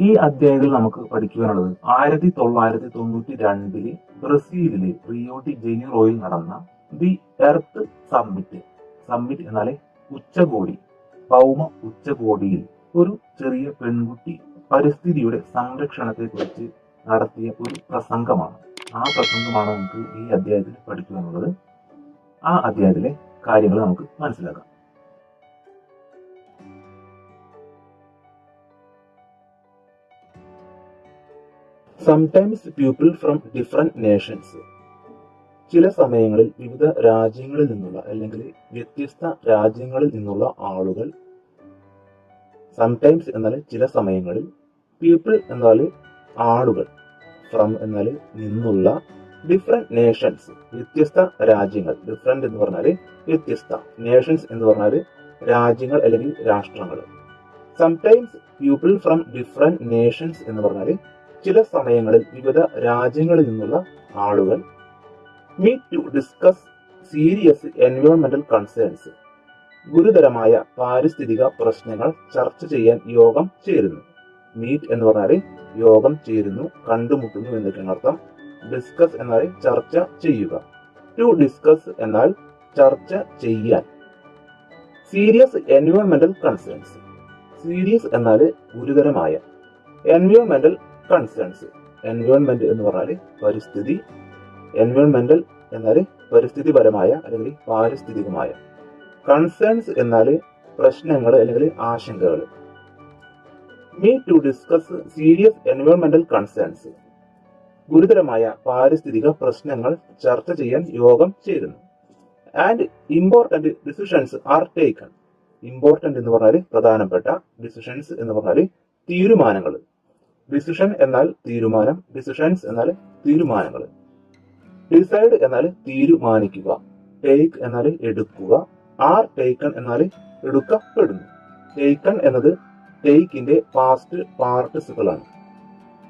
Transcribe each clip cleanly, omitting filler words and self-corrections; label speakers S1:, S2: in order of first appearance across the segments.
S1: ഈ അധ്യായത്തിൽ നമുക്ക് പഠിക്കുവാനുള്ളത് 1992 ബ്രസീലിലെ റിയോ ഡി ജനീറോയിൽ നടന്ന ദി എർത്ത് സമ്മിറ്റ്. സമ്മിറ്റ് എന്നാല് ഉച്ചകോടി, ഭൗമ ഉച്ചകോടിയിൽ ഒരു ചെറിയ പെൺകുട്ടി പരിസ്ഥിതിയുടെ സംരക്ഷണത്തെ കുറിച്ച് നടത്തിയ ഒരു പ്രസംഗമാണ്. ആ പ്രസംഗമാണ് നമുക്ക് ഈ അധ്യായത്തിൽ പഠിക്കുവാനുള്ളത്. ആ അധ്യായത്തിലെ കാര്യങ്ങൾ നമുക്ക് മനസ്സിലാക്കാം. Sometimes people from different Nations. ചില സമയങ്ങളിൽ വിവിധ രാജ്യങ്ങളിൽ നിന്നുള്ള അല്ലെങ്കിൽ വ്യത്യസ്ത രാജ്യങ്ങളിൽ നിന്നുള്ള ആളുകൾ. സംടൈംസ് എന്നാൽ ചില സമയങ്ങളിൽ, പീപ്പിൾ എന്നാൽ ആളുകൾ, ഫ്രം എന്നാൽ നിന്നുള്ള, ഡിഫറെന്റ് നേഷൻസ് വ്യത്യസ്ത രാജ്യങ്ങൾ, ഡിഫറെന്റ് എന്ന് പറഞ്ഞാൽ വ്യത്യസ്ത, നേഷൻസ് എന്ന് പറഞ്ഞാൽ രാജ്യങ്ങൾ അല്ലെങ്കിൽ രാഷ്ട്രങ്ങൾ. Sometimes people from different nations എന്ന് പറഞ്ഞാൽ ചില സമയങ്ങളിൽ വിവിധ രാജ്യങ്ങളിൽ നിന്നുള്ള ആളുകൾ മീറ്റ് ടു ഡിസ്കസ് സീരിയസ് എൻവയോൺമെന്റൽ കൺസേൺസ്. ഗുരുതരമായ പാരിസ്ഥിതിക പ്രശ്നങ്ങൾ ചർച്ച ചെയ്യാൻ യോഗം ചേരുന്നു. മീറ്റ് എന്ന് പറഞ്ഞാൽ യോഗം ചേരുന്നു, കണ്ടുമുട്ടുന്നു എന്നൊക്കെയാണ് അർത്ഥം. ഡിസ്കസ് എന്നാൽ ചർച്ച ചെയ്യുക. ടു ഡിസ്കസ് എന്നാൽ ചർച്ച ചെയ്യാൻ. സീരിയസ് എൻവയോൺമെന്റൽ കൺസേൺസ്. സീരിയസ് എന്നാൽ ഗുരുതരമായ, എൻവയോൺമെന്റൽ കൺസേൺസ്. എൻവയോൺമെന്റ് എന്ന് പറഞ്ഞാൽ പരിസ്ഥിതി, എൻവയോൺമെന്റൽ എന്നാൽ പരിസ്ഥിതിപരമായ അല്ലെങ്കിൽ പാരിസ്ഥിതികമായ. കൺസേൺസ് എന്നാൽ പ്രശ്നങ്ങൾ അല്ലെങ്കിൽ ആശങ്കകൾ. മീറ്റ് ടു ഡിസ്കസ് സീരിയസ് എൻവയോൺമെന്റൽ കൺസേൺസ്. ഗുരുതരമായ പാരിസ്ഥിതിക പ്രശ്നങ്ങൾ ചർച്ച ചെയ്യാൻ യോഗം ചേരുന്നു. And important decisions are taken. Important എന്ന് പറഞ്ഞാൽ പ്രധാനപ്പെട്ട, ഡിസിഷൻസ് എന്ന് പറഞ്ഞാൽ തീരുമാനങ്ങൾ. ഡിസിഷൻ എന്നാൽ തീരുമാനം, ഡിസിഷൻസ് എന്നാൽ തീരുമാനങ്ങൾ. ഡിസൈഡ് എന്നാൽ തീരുമാനിക്കുക, ടേക്ക് എന്നാൽ എടുക്കുക, ആർ ടേക്കൺ എന്നാൽ എടുക്കപ്പെടുന്നു. ടേക്കൺ എന്നത് ടേക്കിന്റെ പാസ്റ്റ് പാർട്ടിസിപ്പിൾ ആണ്.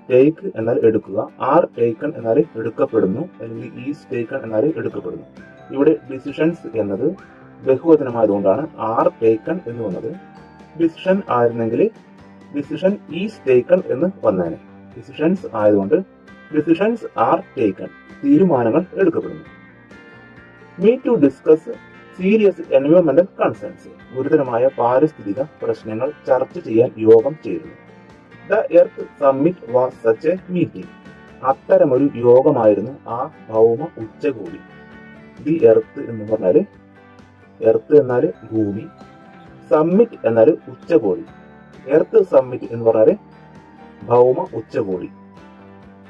S1: ടേക്ക് എന്നാൽ എടുക്കുക, ആർ ടേക്കൺ എന്നാൽ എടുക്കപ്പെടുന്നു, അല്ലെങ്കിൽ ഈസ് ടേക്കൺ എന്നാൽ എടുക്കപ്പെടുന്നു. ഇവിടെ ഡിസിഷൻസ് എന്നത് ബഹുവചനമായതുകൊണ്ടാണ് ആർ ടേക്കൺ എന്ന് വന്നത്. ഡിസിഷൻ ആയിരുന്നെങ്കിൽ ഡിസിഷൻ ഈസ് ടേക്കൺ എന്ന് വന്നേനെ. ഡിസിഷൻസ് ആയതുകൊണ്ട് ഡിസിഷൻസ് ആർ ടേക്കൺ, തീരുമാനങ്ങൾ എടുക്കപ്പെടുന്നു. മീറ്റ് ടു ഡിസ്കസ് സീരിയസ് എൻവയോൺമെന്റൽ കൺസേൺസ്. ഗുരുതരമായ പാരിസ്ഥിതിക പ്രശ്നങ്ങൾ ചർച്ച ചെയ്യാൻ യോഗം ചേരുന്നു. The Earth Summit was such a meeting. അത്തരമൊരു യോഗമായിരുന്നു ആ ഭൗമ ഉച്ചകോടി. ദി എർത്ത് എന്ന് പറഞ്ഞാല്, എർത്ത് എന്നാൽ ഭൂമി, സമ്മിറ്റ് എന്നാൽ ഉച്ചകോടി. എർത്ത് സമ്മിറ്റ് എന്ന് പറഞ്ഞാല് ഭൗമ ഉച്ചകോടി.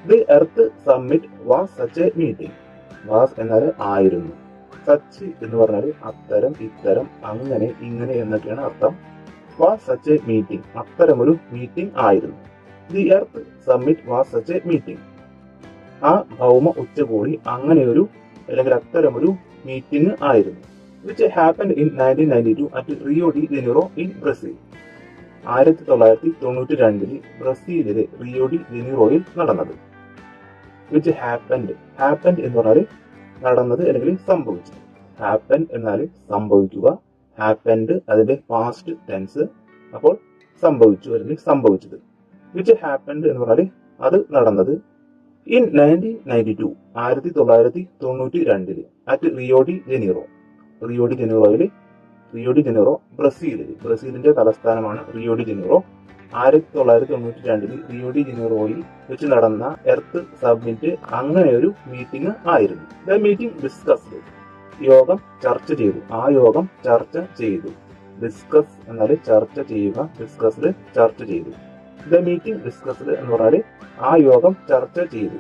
S1: The earth Summit was such a meeting. Was എന്നാൽ ആയിരുന്നു, സച്ച് എന്ന് പറഞ്ഞാൽ അത്തരം, ഇത്തരം, അങ്ങനെ, ഇങ്ങനെ എന്നൊക്കെയാണ് അർത്ഥം. വാസ് സച്ച് എ മീറ്റിംഗ്, അത്തരമൊരു മീറ്റിംഗ് ആയിരുന്നു. The earth Summit was such a meeting. ആ ഭൗമ ഉച്ചകോടി അങ്ങനെയൊരു അല്ലെങ്കിൽ അത്തരമൊരു മീറ്റിംഗ് ആയിരുന്നു. Which happened in 1992 at Rio de Janeiro in Brazil. 1992 ബ്രസീലിലെ റിയോ ഡി ജനീറോയിൽ നടന്നത്. വിച്ച് ഹാപ്പൻഡ്, ഹാപ്പൻഡ് എന്ന് പറഞ്ഞാൽ നടന്നത് അല്ലെങ്കിൽ സംഭവിച്ചത്. ഹാപ്പൻ എന്നാൽ സംഭവിക്കുക, ഹാപ്പൻഡ് അതിന്റെ പാസ്റ്റ് ടെൻസ്, അപ്പോൾ സംഭവിച്ചു അല്ലെങ്കിൽ സംഭവിച്ചത്. വിച്ച് ഹാപ്പൻഡ് എന്ന് പറഞ്ഞാൽ അത് നടന്നത്. In 1992 1992 at Rio de Janeiro. Rio de ജനീറോയിൽ, റിയോ ഡി ജനീറോ ബ്രസീലിൽ, ബ്രസീലിന്റെ തലസ്ഥാനമാണ് Rio de Janeiro. 1992 Rio de ജനീറോയിൽ വെച്ച് നടന്ന എർത്ത് സബ്മിറ്റ് അങ്ങനെ ഒരു മീറ്റിംഗ് ആയിരുന്നു. ദ മീറ്റിംഗ് ഡിസ്കസ്ഡ്, യോഗം ചർച്ച ചെയ്തു. ആ യോഗം ചർച്ച ചെയ്തു. ഡിസ്കസ് എന്നാൽ ചർച്ച ചെയ്യുക, ഡിസ്കസ്ഡ് ചർച്ച ചെയ്തു. ദ മീറ്റിംഗ് ഡിസ്കസ്ഡ് എന്ന് പറഞ്ഞാൽ ആ യോഗം ചർച്ച ചെയ്തു.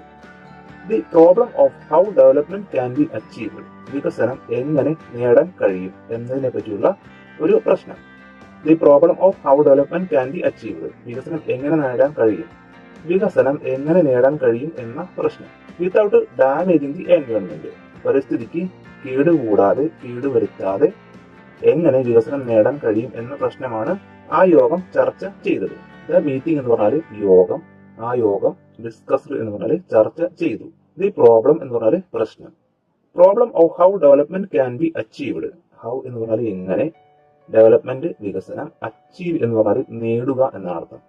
S1: The problem of how development can be achieved. വികസനം എങ്ങനെ നേടാൻ കഴിയും എന്നതിനെ പറ്റിയുള്ള ഒരു പ്രശ്നം. The problem of how development can be achieved. വികസനം എങ്ങനെ നേടാൻ കഴിയും, വികസനം എങ്ങനെ നേടാൻ കഴിയും എന്ന പ്രശ്നം. Without damaging the environment. പരിസ്ഥിതിക്ക് കേടുകൂടാതെ, കേടുവരുത്താതെ എങ്ങനെ വികസനം നേടാൻ കഴിയും എന്ന പ്രശ്നമാണ് ആ യോഗം ചർച്ച ചെയ്തത്. ദ മീറ്റിംഗ് എന്ന് പറഞ്ഞാൽ യോഗം, ആ യോഗം. ഡിസ്കസ്ഡ് എന്ന് പറഞ്ഞാൽ ചർച്ച ചെയ്തു. ദി പ്രോബ്ലം എന്ന് പറഞ്ഞാൽ പ്രശ്നം. Problem of how development can be achieved. How എന്ന് പറഞ്ഞാൽ എങ്ങനെ, ഡെവലപ്മെന്റ് വികസനം, അച്ചീവ് എന്ന് പറഞ്ഞാൽ നേടുക എന്നാണ് അർത്ഥം.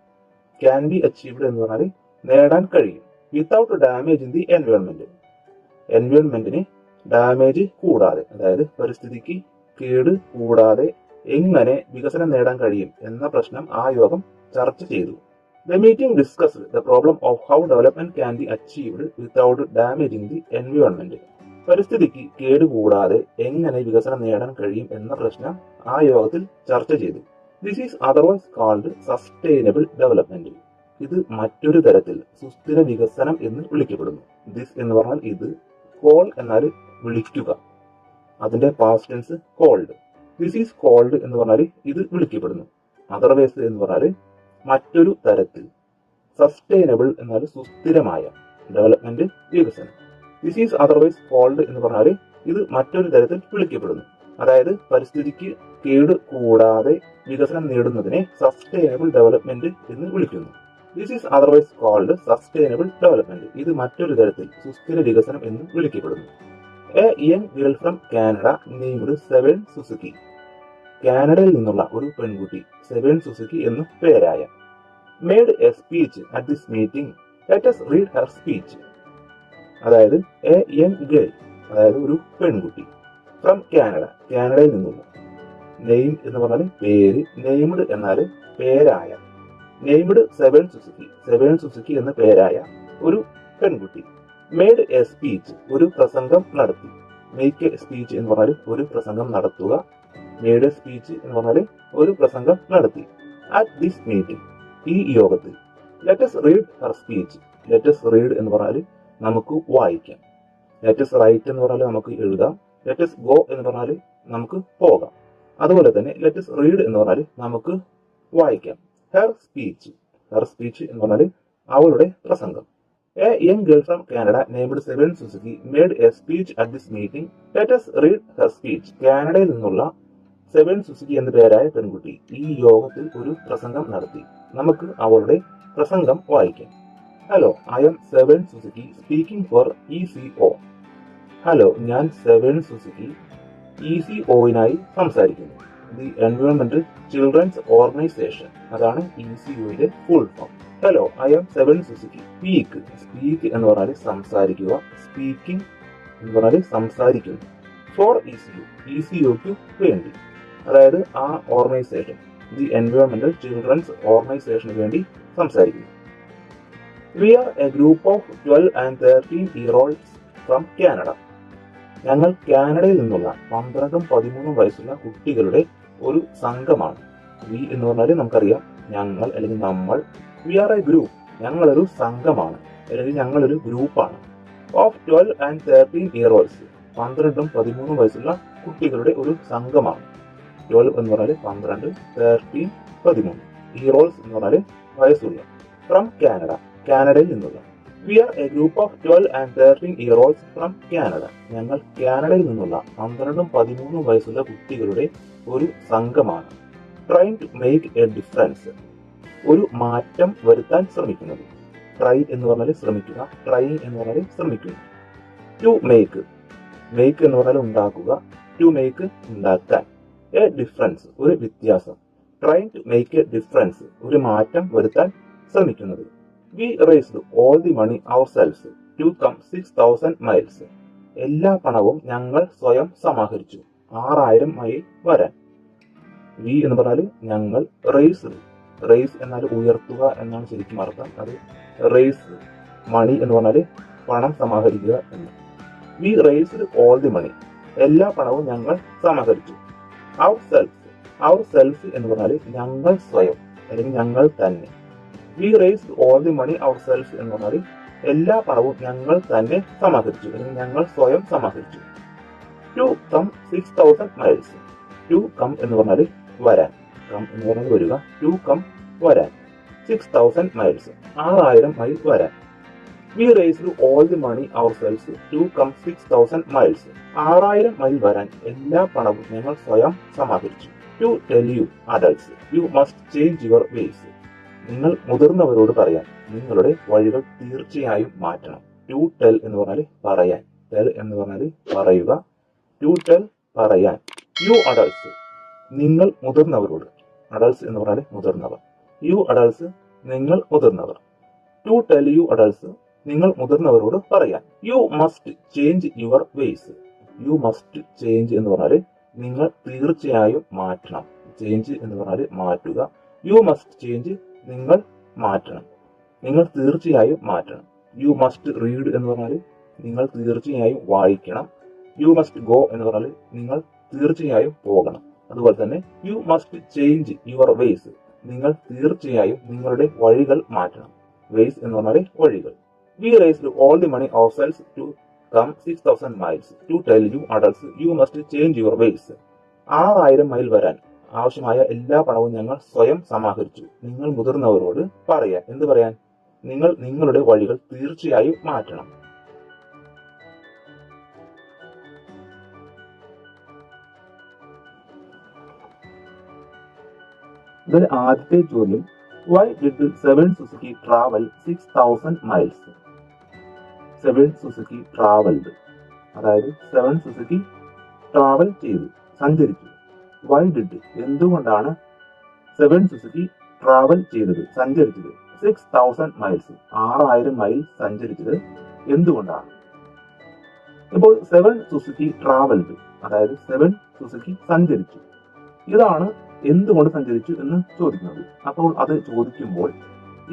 S1: ക്യാൻ ബി അച്ചീവ്ഡ് എന്ന് പറഞ്ഞാൽ നേടാൻ കഴിയും without damage in the environment. എൻവയോൺമെന്റിന് ഡാമേജ് കൂടാതെ, അതായത് പരിസ്ഥിതിക്ക് കേട് കൂടാതെ എങ്ങനെ വികസനം നേടാൻ കഴിയും എന്ന പ്രശ്നം ആ യോഗം ചർച്ച ചെയ്തു. The meeting discussed the problem of how development can be achieved without damaging the environment. പരിസ്ഥിതിക്ക് കേടുകൂടാതെ എങ്ങനെ വികസനം നേടാൻ കഴിയും എന്ന പ്രശ്നം ആ യോഗത്തിൽ ചർച്ച ചെയ്തു. This is otherwise called sustainable development. ഇത് മറ്റൊരു തരത്തിൽ സുസ്ഥിര വികസനം എന്ന് വിളിക്കപ്പെടുന്നു. ദിസ് എന്ന് പറഞ്ഞാൽ ഇത്, കോൾ എന്നാൽ വിളിക്കുക, അതിന്റെ past tense called. This is called എന്ന് പറഞ്ഞാൽ ഇത് വിളിക്കപ്പെടുന്നു. അതർവൈസ് എന്ന് പറഞ്ഞാൽ മറ്റൊരു തരത്തിൽ, സസ്റ്റൈനബിൾ എന്നാൽ സുസ്ഥിരമായ, ഡെവലപ്മെന്റ് വികസനം. ദിസ് ഈസ് അതർവൈസ് കോൾഡ് എന്ന് പറഞ്ഞാൽ ഇത് മറ്റൊരു തരത്തിൽ വിളിക്കപ്പെടുന്നു. അതായത് പരിസ്ഥിതിക്ക് കേട് കൂടാതെ വികസനം നേടുന്നതിനെ സസ്റ്റൈനബിൾ ഡെവലപ്മെന്റ് എന്ന് വിളിക്കുന്നു. This is otherwise called sustainable development. ഇത് മറ്റൊരു തരത്തിൽ സുസ്ഥിര വികസനം എന്ന് വിളിക്കപ്പെടുന്നു. A young girl from Canada named Severn Suzuki. കാനഡയിൽ നിന്നുള്ള ഒരു പെൺകുട്ടി സെവൻ സുസുക്കി എന്ന് പേരായ made a speech at this meeting. Let us read her speech. അതായത് എ യങ് ഗേൾ, അതായത് ഒരു പെൺകുട്ടി, ഫ്രം കാനഡ, കാനഡയിൽ നിന്നുള്ള. നെയിം എന്ന് പറഞ്ഞാൽ പേര്, നെയ്മഡ് എന്നാൽ പേരായ. Named Severn Suzuki, seven Suzuki എന്ന പേരായ ഒരു പെൺകുട്ടി. മേഡ് എ സ്പീച്ച്, ഒരു പ്രസംഗം നടത്തി. മേക്ക് എ സ്പീച്ച് എന്ന് പറഞ്ഞാൽ ഒരു പ്രസംഗം നടത്തുക. മേഡ് എ സ്പീച്ച് എന്ന് പറഞ്ഞാൽ ഒരു പ്രസംഗം നടത്തി. അറ്റ് ദിസ് മീറ്റിംഗ്, ഈ യോഗത്തിൽ. Let us read her speech. Let us read എന്ന് പറഞ്ഞാൽ നമുക്ക് വായിക്കാം. ലെറ്റ് us write എന്ന് പറഞ്ഞാൽ നമുക്ക് എഴുതാം. ലെറ്റ് us go എന്ന് പറഞ്ഞാൽ നമുക്ക് പോകാം. അതുപോലെ തന്നെ ലെറ്റ് us read എന്ന് പറഞ്ഞാൽ നമുക്ക് വായിക്കാം. ഹെർ സ്പീച്ച്, ഹെർ സ്പീച്ച് എന്ന് പറഞ്ഞാൽ അവളുടെ പ്രസംഗം. A young girl from Canada named Seven Suzuki made a speech at this meeting. Let us read her speech. കാനഡയിൽ നിന്നുള്ള സെവൻ സുസുക്കി എന്ന പേരായ പെൺകുട്ടി ഈ യോഗത്തിൽ ഒരു പ്രസംഗം നടത്തി. നമുക്ക് അവളുടെ പ്രസംഗം വായിക്കാം. Hello, I'm Severn Suzuki speaking for ECO. Hello, ഞാൻ സെവൻ സുസുക്കി ECOയിനായി സംസാരിക്കുന്നു. ദി എൻവയോൺമെന്റൽ ചിൽഡ്രൻസ് ഓർഗനൈസേഷൻ, അതാണ് ECOയുടെ full form. Hello, I'm Severn Suzuki. Speak, speak എന്ന് പറഞ്ഞാൽ സംസാരിക്കുക. സ്പീക്കിംഗ് എന്ന് പറഞ്ഞാൽ സംസാരിക്കുന്നു. ഫോർ ECOയ്ക്ക് വേണ്ടി, അതായത് ആ ഓർഗനൈസേഷൻ, ദി എൻവയോൺമെന്റൽ ചിൽഡ്രൻസ് ഓർഗനൈസേഷന് വേണ്ടി സംസാരിക്കുന്നു. We are a group of 12 and 13-year-olds from Canada. ഞങ്ങൾ കാനഡയിൽ നിന്നുള്ള 12ഉം 13ഉം വയസ്സുള്ള കുട്ടികളുടെ ഒരു സംഘമാണ്. വി എന്ന് പറഞ്ഞാൽ നമുക്കറിയാം ഞങ്ങൾ അല്ലെങ്കിൽ നമ്മൾ. വി ആർ എ ഗ്രൂപ്പ്, ഞങ്ങളൊരു സംഘമാണ് അല്ലെങ്കിൽ ഞങ്ങളൊരു ഗ്രൂപ്പാണ്. ഓഫ് 12 and 13-year-olds, 12ഉം 13ഉം വയസ്സുള്ള കുട്ടികളുടെ ഒരു സംഘമാണ്. 12 എന്ന് പറഞ്ഞാൽ 12, 13 13. ഇയറോൾസ് എന്ന് പറഞ്ഞാൽ വയസ്സുള്ള. ഫ്രം കാനഡ, കാനഡയിൽ നിന്നുള്ള. We are a group of 12 and 13-year-olds from Canada. ഞങ്ങൾ കാനഡയിൽ നിന്നുള്ള 12ഉം 13ഉം വയസ്സുള്ള കുട്ടികളുടെ ഒരു സംഘമാണ്. Trying to make a difference, ഒരു മാറ്റം വരുത്താൻ ശ്രമിക്കുന്നത്. ട്രൈ എന്ന് പറഞ്ഞാൽ ശ്രമിക്കുക, ട്രൈങ് എന്ന് പറഞ്ഞാൽ ശ്രമിക്കുക. ടു മേക്ക്, മേക്ക് എന്ന് പറഞ്ഞാൽ ഉണ്ടാക്കുക, ടു മേക്ക് ഉണ്ടാക്കാൻ. എ ഡിഫറൻസ്, ഒരു വ്യത്യാസം. Trying to make a difference, ഒരു മാറ്റം വരുത്താൻ ശ്രമിക്കുന്നത്. We raised all the money ourselves to come 6000 miles. എല്ലാ പണവും ഞങ്ങൾ സ്വയം സമാഹരിച്ചു 6000 മൈൽ വരാൻ. വി എന്ന് പറഞ്ഞാൽ ഞങ്ങൾ. റേസ്ഡ്, റേസ് എന്നാൽ ഉയർത്തുക എന്നാണ് ശരിക്കും അർത്ഥം. അത് റേസ്. മണി എന്ന് പറഞ്ഞാൽ പണം സമാഹരിക്കുക എന്ന്. We raised all the money, എല്ലാ പണവും ഞങ്ങൾ സമാഹരിച്ചു. അവർ സെൽഫ്, അവർ സെൽഫ് എന്ന് പറഞ്ഞാൽ ഞങ്ങൾ സ്വയം അല്ലെങ്കിൽ ഞങ്ങൾ തന്നെ. We raised all the money ourself എന്ന് പറഞ്ഞാൽ എല്ലാ പണവും ഞങ്ങൾ തന്നെ സമാഹരിച്ചു അല്ലെങ്കിൽ ഞങ്ങൾ സ്വയം സമാഹരിച്ചു. To come 6000 miles. To come എന്ന് പറഞ്ഞാൽ വരാൻ, കം എന്ന് പറഞ്ഞാൽ വരിക. ടു കം വരാൻ. 6000 മൈൽസ്, 6000 മൈൽ വരാൻ. We raised all the money ourselves to come 6000 miles. 6000 mile വരാൻ എല്ലാ പണവും ഞങ്ങൾ സ്വയം സമാഹരിച്ചു. To tell you adults you must change your ways. നിങ്ങൾ മുതിർന്നവരോട് പറയാൻ, നിങ്ങളുടെ വഴികൾ തീർച്ചയായും മാറ്റണം. ടു ടെൽ എന്ന് പറഞ്ഞാൽ പറയാൻ, ടെൽ എന്ന് പറഞ്ഞാൽ പറയുക. ടു ടെൽ പറയാൻ. യു അഡൾട്ട്സ്, നിങ്ങൾ മുതിർന്നവരോട്. അഡൾട്ട്സ് എന്ന് പറഞ്ഞാൽ മുതിർന്നവർ. യു അഡൾട്ട്സ് നിങ്ങൾ മുതിർന്നവർ. ടു ടെൽ യു അഡൾട്ട്സ്, നിങ്ങൾ മുതിർന്നവരോട് പറയാൻ. U must change your vase. U must change എന്ന് പറഞ്ഞാൽ നിങ്ങൾ തീർച്ചയായും മാറ്റണം. ചേഞ്ച് എന്ന് പറഞ്ഞാൽ മാറ്റുക. യു മസ്റ്റ് ചേഞ്ച് നിങ്ങൾ മാറ്റണം, നിങ്ങൾ തീർച്ചയായും മാറ്റണം. യു മസ്റ്റ് റീഡ് എന്ന് പറഞ്ഞാൽ നിങ്ങൾ തീർച്ചയായും വായിക്കണം. യു മസ്റ്റ് ഗോ എന്ന് പറഞ്ഞാൽ നിങ്ങൾ തീർച്ചയായും പോകണം. അതുപോലെ തന്നെ you must change your ways, നിങ്ങൾ തീർച്ചയായും നിങ്ങളുടെ വഴികൾ മാറ്റണം. വേസ് എന്ന് പറഞ്ഞാൽ വഴികൾ. We raised all the money ourselves to come 6000 miles to tell you adults you must change your ways. 6000 mile വരാൻ ആവശ്യമായ എല്ലാ പണവും ഞങ്ങൾ സ്വയം സമാഹരിച്ചു. നിങ്ങൾ മുതിർന്നവരോട് പറയാൻ. എന്ത് പറയാൻ? നിങ്ങൾ നിങ്ങളുടെ വഴികൾ തീർച്ചയായും മാറ്റണം. ഇതിൽ ആദ്യത്തെ ചോദ്യം, why did seven Suzuki travel 6000 miles? Seven Suzuki travelled, അതായത് സെവൻ സുസുക്കി ട്രാവൽ ചെയ്തു, സഞ്ചരിച്ചു. വൈ ഡിഡ്, എന്തുകൊണ്ടാണ് സെവൻ സുസുക്കി ട്രാവൽ ചെയ്തത്, സഞ്ചരിച്ചത്? 6000 മൈൽസ്, 6000 മൈൽ സഞ്ചരിച്ചത് എന്തുകൊണ്ടാണ്? ഇപ്പോൾ സെവൻ സുസുക്കി ട്രാവൽഡ്, അതായത് സെവൻ സുസുക്കി സഞ്ചരിച്ചു. ഇതാണ് എന്തുകൊണ്ട് സഞ്ചരിച്ചു എന്ന് ചോദിക്കുന്നത്. അപ്പോൾ അത് ചോദിക്കുമ്പോൾ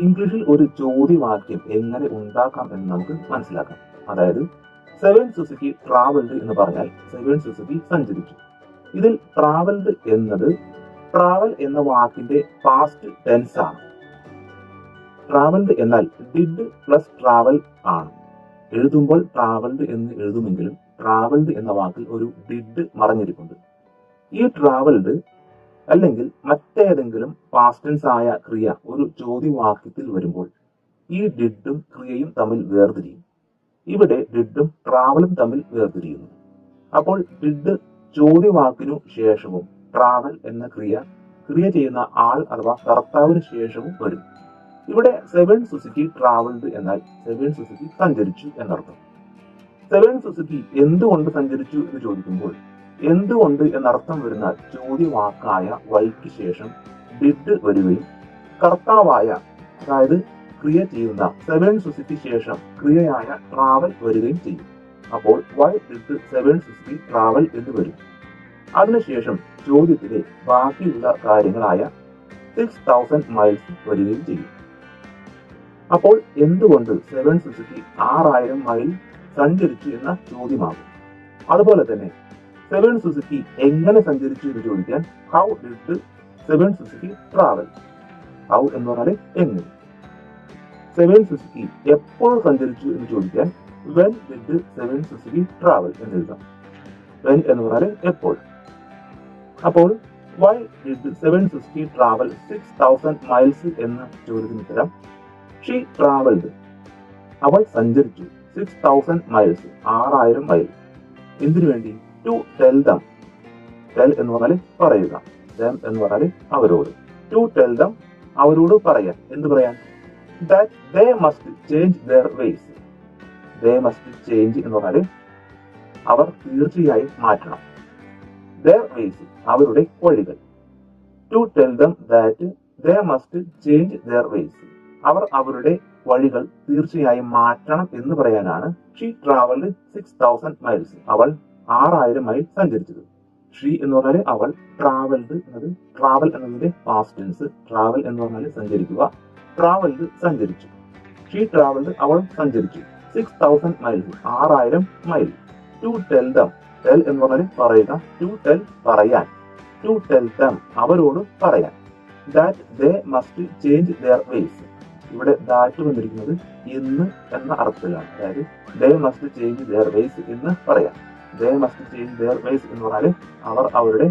S1: ഇംഗ്ലീഷിൽ ഒരു ചോദ്യവാക്യം എങ്ങനെ ഉണ്ടാക്കാം എന്ന് നമുക്ക് മനസ്സിലാക്കാം. അതായത് സെവൻ സുസുക്കി ട്രാവൽഡ് എന്ന് പറഞ്ഞാൽ സെവൻ സുസുക്കി സഞ്ചരിച്ചു. ഇതിൽ ട്രാവൽഡ് എന്നത് ട്രാവൽ എന്ന വാക്കിന്റെ പാസ്റ്റ് ടെൻസ് ആണ്. ട്രാവൽഡ് എന്നാൽ ഡിഡ് പ്ലസ് ട്രാവൽ ആണ്. എഴുതുമ്പോൾ ട്രാവൽഡ് എന്ന് എഴുതുമെങ്കിലും ട്രാവൽഡ് എന്ന വാക്കിൽ ഒരു ഡിഡ് മറഞ്ഞിരിപ്പുണ്ട്. ഈ ട്രാവൽഡ് അല്ലെങ്കിൽ മറ്റേതെങ്കിലും പാസ്റ്റ് ടെൻസ് ആയ ക്രിയ ഒരു ചോദ്യവാക്യത്തിൽ വരുമ്പോൾ ഈ ഡിഡും ക്രിയയും തമ്മിൽ വേർതിരിയും. ഇവിടെ ഡിഡും ട്രാവലും തമ്മിൽ വേർതിരിയുന്നു. അപ്പോൾ ഡിഡ് ചോദ്യവാക്കിനു ശേഷവും ട്രാവൽ എന്ന ക്രിയ ചെയ്യുന്ന ആൾ അഥവാ കർത്താവിന് ശേഷവും വരും. ഇവിടെ സെവൻ സുസുക്കി ട്രാവൽഡ് എന്നാൽ സെവൻ സുസുക്കി സഞ്ചരിച്ചു എന്നർത്ഥം. സെവൻ സുസുക്കി എന്തുകൊണ്ട് സഞ്ചരിച്ചു എന്ന് ചോദിക്കുമ്പോൾ എന്തുകൊണ്ട് എന്നർത്ഥം വരുന്ന ചോദ്യവാക്കായ വൈക്ക് ശേഷം ഡിഡ് വരികയും കർത്താവായ, അതായത് ക്രിയ ചെയ്യുന്ന സെവൻ സുസുക്കി ശേഷം ക്രിയയായ ട്രാവൽ വരികയും ചെയ്യും. അപ്പോൾ why did seven Suzuki travel എന്ന് വരും. അതിനുശേഷം ചോദ്യത്തിലെ ബാക്കിയുള്ള കാര്യങ്ങളായ 6000 മൈൽസ് വരികയും ചെയ്യും. അപ്പോൾ എന്തുകൊണ്ട് സെവൻ സുസുക്കി 6000 മൈൽ സഞ്ചരിച്ചു എന്ന ചോദ്യമാകും. അതുപോലെ തന്നെ സെവൻ സുസുക്കി എങ്ങനെ സഞ്ചരിച്ചു എന്ന് ചോദിക്കാൻ how did seven Suzuki travel. How എന്ന് പറഞ്ഞാൽ എങ്ങനെ. സെവൻ സുസുക്കി എപ്പോൾ സഞ്ചരിച്ചു എന്ന് ചോദിക്കാൻ when did seven Suzuki travel എന്ന് എഴുതാം. വെൻ എന്ന് പറഞ്ഞാൽ എപ്പോൾ. അപ്പോൾ why did seven Suzuki travel 6000 miles എന്ന ചോദ്യത്തിന് ഉത്തരം ഷീ ട്രാവൽഡ്, അവൾ സഞ്ചരിച്ചു 6000 മൈൽസ്, 6000 മൈൽ. എന്തിനു വേണ്ടി? To tell them. ടെൽ എന്ന് പറഞ്ഞാൽ പറയുക, ദം എന്ന് പറഞ്ഞാൽ അവരോട്. ടു ടെൽ ദം, അവരോട് പറയാൻ. എന്ത് പറയാൻ? That they must change their ways. They must change എന്ന് പറഞ്ഞാൽ അവർ തീർച്ചയായും മാറ്റണം. ദെയർ വേസ്, അവരുടെ വഴികൾ. To tell them that they must change their ways, അവർ അവരുടെ വഴികൾ തീർച്ചയായും മാറ്റണം എന്ന് പറയാനാണ് ഷീ ട്രാവൽഡ് 6000 മൈൽസ്, അവൾ 6000 മൈൽ സഞ്ചരിച്ചത്. ഷീ എന്ന് പറഞ്ഞാൽ അവൾ, ട്രാവൽഡ് എന്നത് ട്രാവൽ എന്നതിന്റെ പാസ്റ്റ് ടെൻസ്. ട്രാവൽ എന്ന് പറഞ്ഞാൽ സഞ്ചരിക്കുക, ട്രാവൽഡ് സഞ്ചരിച്ചു. ഷീ ട്രാവൽഡ്, അവൾ സഞ്ചരിച്ചു 6000 miles, 6000 mile. To tell them, tell എന്ന് പറഞ്ഞാൽ പറയുക, ടു ടെൽ പറയാൻ. ടു ടെൽ ദം, അവരോട് പറയാൻ. That they must change their ways, ഇവിടെ ദാറ്റ് വന്നിരിക്കുന്നത് എന്ന് എന്ന അർത്ഥത്തിലാണ്. അതായത് they must change their ways എന്ന് പറയാം. They must change their ways എന്ന് പറഞ്ഞാൽ അവർ അവരുടെ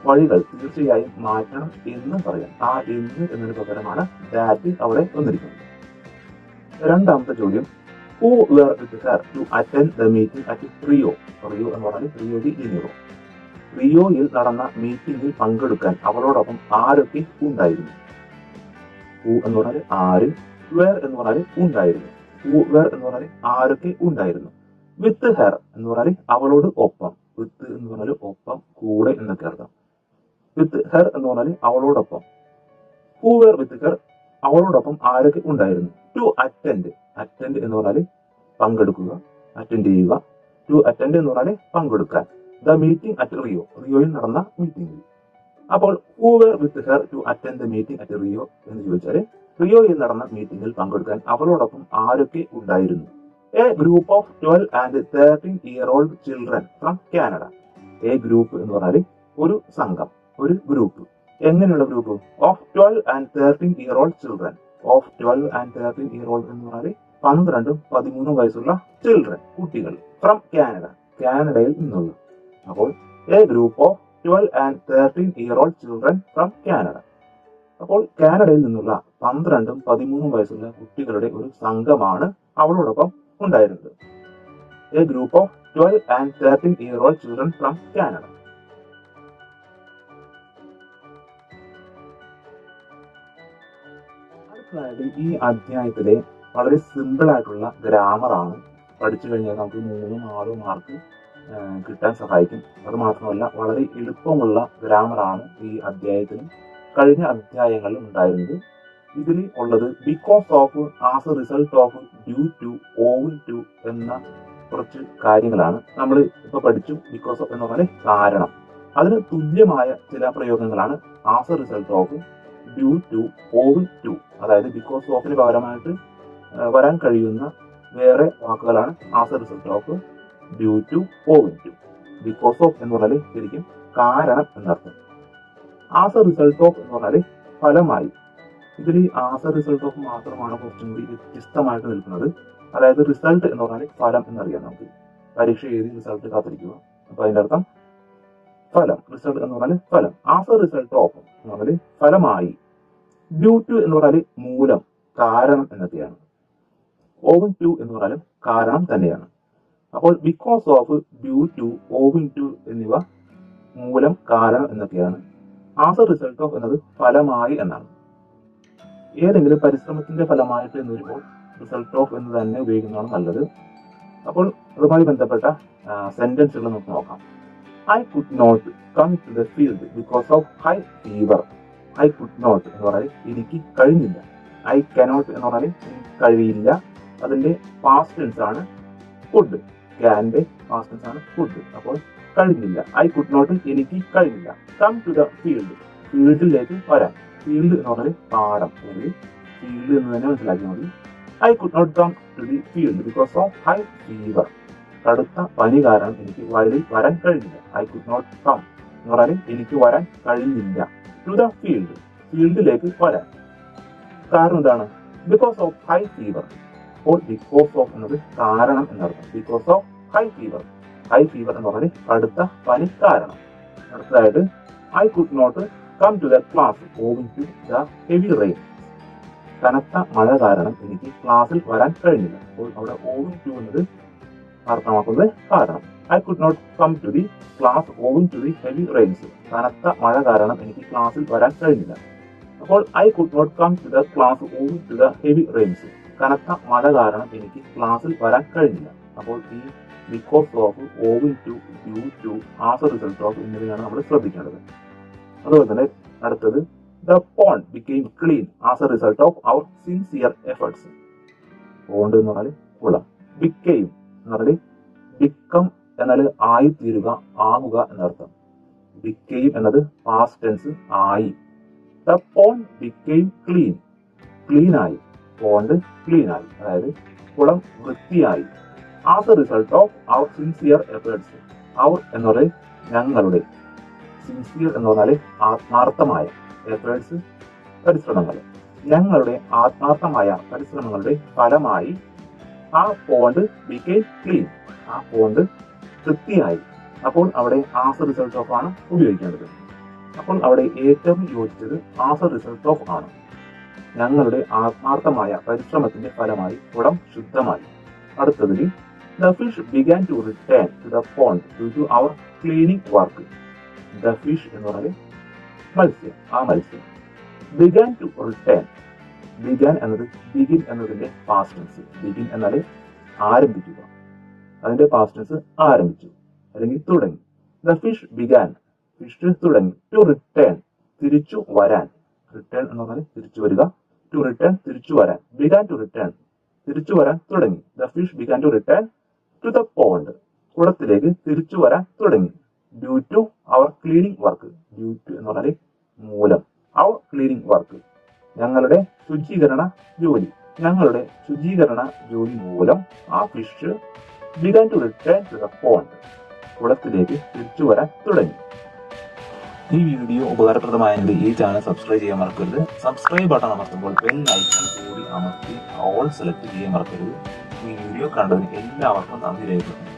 S1: വഴികൾ തീർച്ചയായും മാറ്റണം എന്ന് പറയാം. ആ എന്ന് എന്നതിന് പകരമാണ് ദാറ്റ് അവിടെ വന്നിരിക്കുന്നത്. രണ്ടാമത്തെ ചോദ്യം, who were with her to attend the meeting at Rio. Rio എന്ന് പറഞ്ഞാൽ റിയോ ഡി ജനീറോ. റിയോയിൽ നടന്ന മീറ്റിംഗിൽ പങ്കെടുക്കാൻ അവളോടൊപ്പം ആരൊക്കെ ഉണ്ടായിരുന്നു? ഹൂ എന്ന് പറഞ്ഞാൽ ആര്, വേർ എന്ന് പറഞ്ഞാൽ ഉണ്ടായിരുന്നു. ഹൂ വേർ എന്ന് പറഞ്ഞാൽ ആരൊക്കെ ഉണ്ടായിരുന്നു. വിത്ത് ഹെർ എന്ന് പറഞ്ഞാൽ അവളോട് ഒപ്പം. വിത്ത് എന്ന് പറഞ്ഞാൽ ഒപ്പം, കൂടെ എന്നൊക്കെ അർത്ഥം. വിത്ത് ഹെർ എന്ന് പറഞ്ഞാൽ അവളോടൊപ്പം. ഹൂ വേർ വിത്ത് ഹെർ അവളോടൊപ്പം ആരൊക്കെ ഉണ്ടായിരുന്നു? To attend. അറ്റൻഡ് എന്ന് പറഞ്ഞാൽ പങ്കെടുക്കുക, അറ്റൻഡ് ചെയ്യുക. ടു അറ്റൻഡ് എന്ന് പറഞ്ഞാൽ പങ്കെടുക്കാൻ. The meeting at Rio. റിയോയിൽ നടന്ന മീറ്റിംഗിൽ. അപ്പോൾ who were with her to attend the meeting at Rio എന്ന് ചോദിച്ചാൽ റിയോയിൽ നടന്ന മീറ്റിംഗിൽ പങ്കെടുക്കാൻ അവളോടൊപ്പം ആരൊക്കെ ഉണ്ടായിരുന്നു? A group of 12 and 13-year-old children from Canada. A group എന്ന് പറഞ്ഞാൽ ഒരു സംഘം, ഒരു ഗ്രൂപ്പ്. എങ്ങനെയുള്ള group? Of 12 and 13-year-old children. Of 12 and 13-year-old എന്ന് പറഞ്ഞാൽ 12-13 വയസ്സുള്ള ചിൽഡ്രൻ, കുട്ടികൾ. ഫ്രം കാനഡ, കാനഡയിൽ നിന്നുള്ള. അപ്പോൾ A group of 12 and 13-year-old children from Canada. അപ്പോൾ കാനഡയിൽ നിന്നുള്ള 12-13 വയസ്സുള്ള കുട്ടികളുടെ ഒരു സംഘമാണ് അവളോടൊപ്പം ഉണ്ടായിരുന്നത്. A group of 12 and 13-year-old children from Canada. അടുത്തതായിട്ട് ഈ അധ്യായത്തിലെ വളരെ സിമ്പിൾ ആയിട്ടുള്ള ഗ്രാമറാണ്. പഠിച്ചു കഴിഞ്ഞാൽ നമുക്ക് 3-4 മാർക്ക് കിട്ടാൻ സഹായിക്കും. അത് മാത്രമല്ല വളരെ എളുപ്പമുള്ള ഗ്രാമറാണ് ഈ അധ്യായത്തിലും കഴിഞ്ഞ അധ്യായങ്ങളിലും ഉണ്ടായിരുന്നത്. ഇതിൽ ഉള്ളത് because of, as a result of, due to, owing to എന്ന കുറച്ച് കാര്യങ്ങളാണ്. നമ്മൾ ഇപ്പൊ പഠിച്ചു ബിക്കോസ് ഓഫ് എന്ന് പറഞ്ഞാൽ കാരണം. അതിന് തുല്യമായ ചില പ്രയോഗങ്ങളാണ് as a result of, due to, owing to. അതായത് ബിക്കോസ് ഓഫിന് പകരമായിട്ട് വരാൻ കഴിയുന്ന വേറെ വാക്കുകളാണ് as a result of, due to, owing to. Because of എന്ന് പറഞ്ഞാൽ ശരിക്കും കാരണം എന്നർത്ഥം. ആസ് എ റിസൾട്ട് ഓഫ് എന്ന് പറഞ്ഞാൽ ഫലമായി. ഇതിൽ ആസ് എ റിസൾട്ട് ഓഫ് മാത്രമാണ് കുറച്ചും കൂടി വ്യത്യസ്തമായിട്ട് നിൽക്കുന്നത്. അതായത് റിസൾട്ട് എന്ന് പറഞ്ഞാൽ ഫലം എന്നറിയാം. നമുക്ക് പരീക്ഷ എഴുതി റിസൾട്ട് കാത്തിരിക്കുക. അപ്പൊ അതിന്റെ അർത്ഥം ഫലം. റിസൾട്ട് എന്ന് പറഞ്ഞാൽ ഫലം. ആസ് എ റിസൾട്ട് ഓഫ് എന്ന് പറഞ്ഞാൽ ഫലമായി. ഡ്യൂ ടു എന്ന് പറഞ്ഞാൽ മൂലം, കാരണം എന്നൊക്കെയാണ്. ഓവിൻ ടു എന്ന് പറഞ്ഞാലും കാരണം തന്നെയാണ്. അപ്പോൾ because of, due to, owing to എന്നിവ മൂലം, കാരണം എന്നൊക്കെയാണ്. ആസ് എ റിസൾട്ട് ഓഫ് എന്നത് ഫലമായി എന്നാണ്. ഏതെങ്കിലും പരിശ്രമത്തിന്റെ ഫലമായിട്ട് എന്ന് വരുമ്പോൾ റിസൾട്ട് ഓഫ് എന്ന് തന്നെ ഉപയോഗിക്കുന്നതാണ് നല്ലത്. അപ്പോൾ അതുമായി ബന്ധപ്പെട്ട സെന്റൻസുകൾ നമുക്ക് നോക്കാം. I could not come to the field because of high fever. I could not എന്ന് പറഞ്ഞാൽ എനിക്ക് കഴിഞ്ഞില്ല. ഐ കനോട്ട് എന്ന് പറഞ്ഞാൽ കഴിയില്ല. അതിന്റെ പാസ്റ്റ് ടെൻസ് ആണ് കുഡ്. ക്യാന്റെ പാസ്റ്റ് ടെൻസ് ആണ് കുഡ്. അപ്പോൾ കഴിഞ്ഞില്ല. ഐ കുഡ് നോട്ട് എനിക്ക് കഴിഞ്ഞില്ല. കം ടു ദ ഫീൽഡ്, ഫീൽഡിലേക്ക് വരാൻ. ഫീൽഡ് എന്ന് പറഞ്ഞാൽ പാടം, അല്ലെങ്കിൽ ഫീൽഡ് എന്ന് തന്നെ മനസ്സിലാക്കിയാൽ മതി. I could not come to the field because of high fever. കടുത്ത പനി കാരണം എനിക്ക് വയലിൽ വരാൻ കഴിഞ്ഞില്ല. ഐ കുഡ് നോട്ട് കം എന്ന് പറഞ്ഞാൽ എനിക്ക് വരാൻ കഴിഞ്ഞില്ല. ടു ദ ഫീൽഡ്, ഫീൽഡിലേക്ക് വരാൻ. കാരണം എന്താണ്? Because of high fever. അപ്പോൾ ബിക്കോസ് ഓഫ് എന്നത് കാരണം എന്നർത്ഥം. Because of high fever. High fever എന്ന് പറഞ്ഞാൽ കടുത്ത പനി കാരണം. അടുത്തതായിട്ട് I could not come to the class owing to the heavy rain. കനത്ത മഴ കാരണം എനിക്ക് ക്ലാസ്സിൽ വരാൻ കഴിഞ്ഞില്ല. അപ്പോൾ അവിടെ ഓവിങ് ടു എന്നത് അർത്ഥമാക്കുന്നത് കാരണം. I could not come to the class owing to the heavy rains. കനത്ത മഴ കാരണം എനിക്ക് ക്ലാസ്സിൽ വരാൻ കഴിഞ്ഞില്ല. അപ്പോൾ I could not come to the class owing to the heavy rains. കനത്ത മഴ കാരണം എനിക്ക് ക്ലാസ്സിൽ വരാൻ കഴിഞ്ഞില്ല. അപ്പോൾ ഈ because of, owing to, due to, as a result of എന്നിവയാണ് നമ്മൾ ശ്രദ്ധിക്കേണ്ടത്. അതുപോലെ തന്നെ അടുത്തത് the pond became clean as a result of our sincere efforts. Pond എന്ന് പറഞ്ഞാൽ കുളം. ബിക്കെയിം എന്ന് പറഞ്ഞാൽ ബിക്കം എന്നാൽ ആയിത്തീരുക, ആകുക എന്നർത്ഥം. ബിക്കെയിം എന്നത് പാസ്റ്റ് ടെൻസ് ആയി. The pond became clean, clean ആയി. പോണ്ട് ക്ലീൻ ആയി, അതായത് കുളം വൃത്തിയായി. As a result of our sincere efforts. Our എന്ന് പറഞ്ഞാൽ ഞങ്ങളുടെ, സിൻസിയർ എന്ന് പറഞ്ഞാൽ ആത്മാർത്ഥമായ, എഫേർട്സ് പരിശ്രമങ്ങൾ. ഞങ്ങളുടെ ആത്മാർത്ഥമായ പരിശ്രമങ്ങളുടെ ഫലമായി ആ പോണ്ട് ബിക്കെയിം ക്ലീൻ. ആ പോണ്ട് വൃത്തിയായി. അപ്പോൾ അവിടെ ആസ് എ റിസൾട്ട് ഓഫ് ആണ് ഉപയോഗിക്കേണ്ടത്. അപ്പോൾ അവിടെ ഏറ്റവും യോജിച്ചത് ആസ് എ റിസൾട്ട് ഓഫ് ആണ്. ഞങ്ങളുടെ ആത്മാർത്ഥമായ പരിശ്രമത്തിന്റെ ഫലമായി കുളം ശുദ്ധമായി. അടുത്തതിൽ the fish began to return to the pond due to our cleaning work. The fish എന്ന് പറഞ്ഞാൽ മത്സ്യം, ആ മത്സ്യം. Began to return. ബിഗാൻ എന്നത് ബിഗിൻ എന്നതിന്റെ പാസ്റ്റ് ടെൻസ്. ബിഗിൻ എന്നാൽ ആരംഭിക്കുക, അതിന്റെ പാസ്റ്റ് ടെൻസ് ആരംഭിച്ചു അല്ലെങ്കിൽ തുടങ്ങി. ദ ഫിഷ് ബിഗാൻ, ഫിഷ് തുടങ്ങി. ടു റിട്ടേൺ, തിരിച്ചു വരാൻ. റിട്ടേൺ എന്ന് പറഞ്ഞാൽ തിരിച്ചു വരിക. ടു റിട്ടേൺ തിരിച്ചു വരാൻ, ബിഗാൻ ടു റിട്ടേൺ തിരിച്ചു വരാൻ തുടങ്ങി. The fish began to return to the pond കുളത്തിലേക്ക് തിരിച്ചു വരാൻ തുടങ്ങി. Due to our cleaning work, due to എന്ന് പറഞ്ഞാൽ മൂലം, അവർ ക്ലീനിങ് വർക്ക് ഞങ്ങളുടെ ശുചീകരണ ജോലി, ഞങ്ങളുടെ ശുചീകരണ ജോലി മൂലം ആ fish began to return to the pond കുളത്തിലേക്ക് തിരിച്ചു വരാൻ തുടങ്ങി. ഈ വീഡിയോ ഉപകാരപ്രദമായെങ്കിൽ ഈ ചാനൽ സബ്സ്ക്രൈബ് ചെയ്യാൻ മറക്കരുത്. സബ്സ്ക്രൈബ് ബട്ടൺ അമർത്തുമ്പോൾ ബെൽ ഐക്കൺ കൂടി അമർത്തി ഓൾ സെലക്ട് ചെയ്യാൻ മറക്കരുത്. ഈ വീഡിയോ കണ്ടതിന് എല്ലാവർക്കും നന്ദി രേഖപ്പെടുത്തുന്നു.